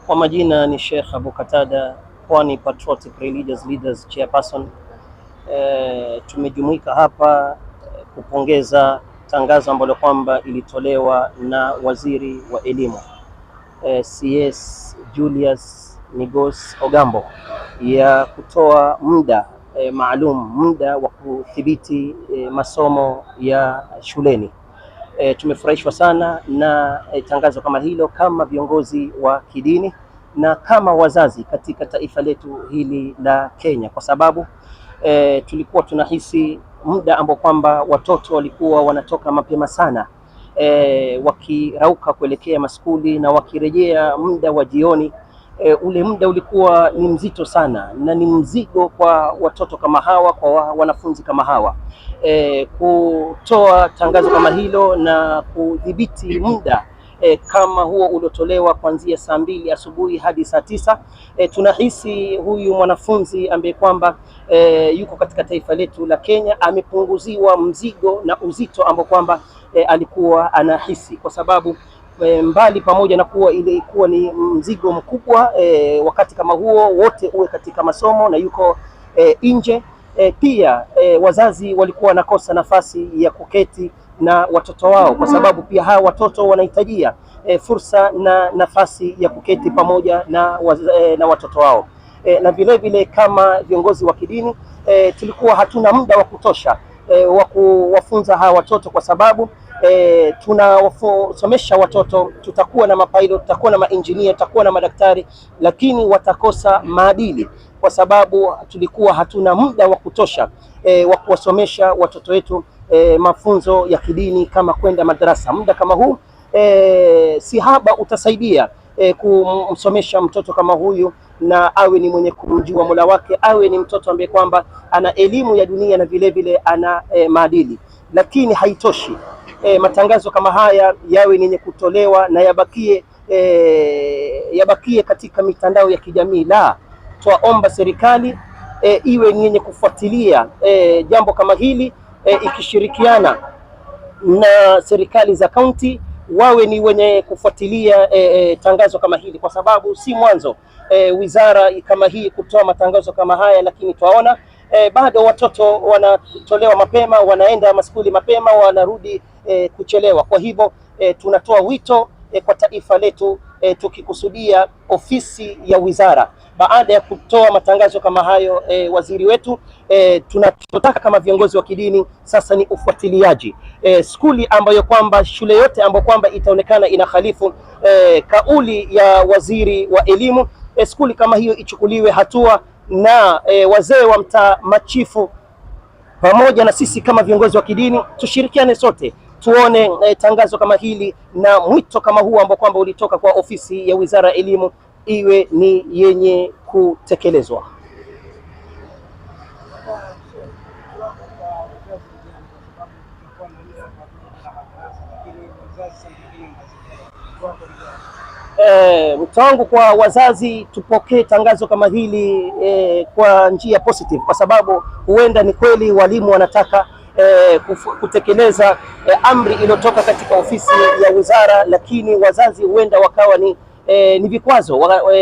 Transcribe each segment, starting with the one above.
Kwa majina ni Sheikh Abu Katada, Pwani Patriotic Religious Leaders Chairperson. Tumejumuika hapa kupongeza tangazo ambalo kwamba ilitolewa na Waziri wa Elimu CS Julius Migos Ogambo ya kutoa muda maalum, muda wa kudhibiti masomo ya shuleni. Tumefurahishwa sana na tangazo kama hilo, kama viongozi wa kidini na kama wazazi katika taifa letu hili la Kenya, kwa sababu tulikuwa tunahisi muda ambao kwamba watoto walikuwa wanatoka mapema sana wakirauka kuelekea maskuli na wakirejea muda wa jioni. Ule muda ulikuwa ni mzito sana na ni mzigo kwa watoto kama hawa, kwa wanafunzi kama hawa. Kutoa tangazo kama hilo na kudhibiti muda kama huo uliotolewa kuanzia saa 2 asubuhi hadi saa 9, tunahisi huyu mwanafunzi ambaye kwamba yuko katika taifa letu la Kenya amepunguziwa mzigo na uzito ambao kwamba alikuwa anahisi, kwa sababu mbali pamoja na kuwa ilikuwa ni mzigo mkubwa wakati kama huo wote uwe katika masomo na yuko nje, pia wazazi walikuwa wanakosa nafasi ya kuketi na watoto wao, kwa sababu pia hawa watoto wanahitajia fursa na nafasi ya kuketi pamoja na watoto wao. Na vile vile kama viongozi wa kidini tulikuwa hatuna muda wa kutosha wa kuwafunza hawa watoto, kwa sababu tunawasomesha watoto, tutakuwa na mapilot, tutakuwa na maengineer, tutakuwa na madaktari, lakini watakosa maadili, kwa sababu tulikuwa hatuna muda wa kutosha wa kuwasomesha watoto wetu mafunzo ya kidini kama kwenda madrasa. Muda kama huu si haba utasaidia kumsomesha mtoto kama huyu, na awe ni mwenye kumjua Mola wake, awe ni mtoto ambaye kwamba ana elimu ya dunia na vile vile ana maadili. Lakini haitoshi matangazo kama haya yawe ni yenye kutolewa na yabakie katika mitandao ya kijamii. La, twaomba serikali iwe ni yenye kufuatilia jambo kama hili, ikishirikiana na serikali za kaunti, wawe ni wenye kufuatilia tangazo kama hili, kwa sababu si mwanzo wizara kama hii kutoa matangazo kama haya, lakini twaona bado watoto wanatolewa mapema, wanaenda maskuli mapema, wanarudi kuchelewa. Kwa hivyo tunatoa wito kwa taifa letu, tukikusudia ofisi ya wizara, baada ya kutoa matangazo kama hayo waziri wetu, tunachotaka kama viongozi wa kidini sasa ni ufuatiliaji. Skuli ambayo kwamba, shule yote ambayo kwamba itaonekana inakhalifu kauli ya waziri wa elimu, skuli kama hiyo ichukuliwe hatua, na wazee wa mtaa, machifu, pamoja na sisi kama viongozi wa kidini tushirikiane sote, tuone tangazo kama hili na mwito kama huu ambao kwamba ulitoka kwa ofisi ya wizara ya elimu iwe ni yenye kutekelezwa. Wito wangu kwa wazazi, tupokee tangazo kama hili kwa njia positive, kwa sababu huenda ni kweli walimu wanataka kutekeleza amri iliyotoka katika ofisi ya wizara, lakini wazazi huenda wakawa ni vikwazo,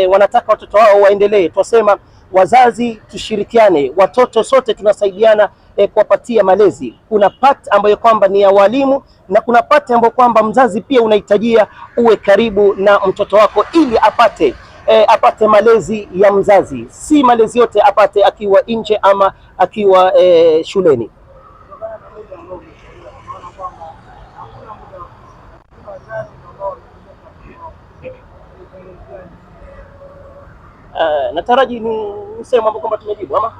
wanataka watoto wao waendelee. Twasema wazazi tushirikiane, watoto sote tunasaidiana kuwapatia malezi. Kuna part ambayo kwamba ni ya walimu na kuna part ambayo kwamba mzazi pia unahitajia uwe karibu na mtoto wako ili apate malezi ya mzazi, si malezi yote apate akiwa nje ama akiwa shuleni. Nataraji ni sema kwamba tumejibu ama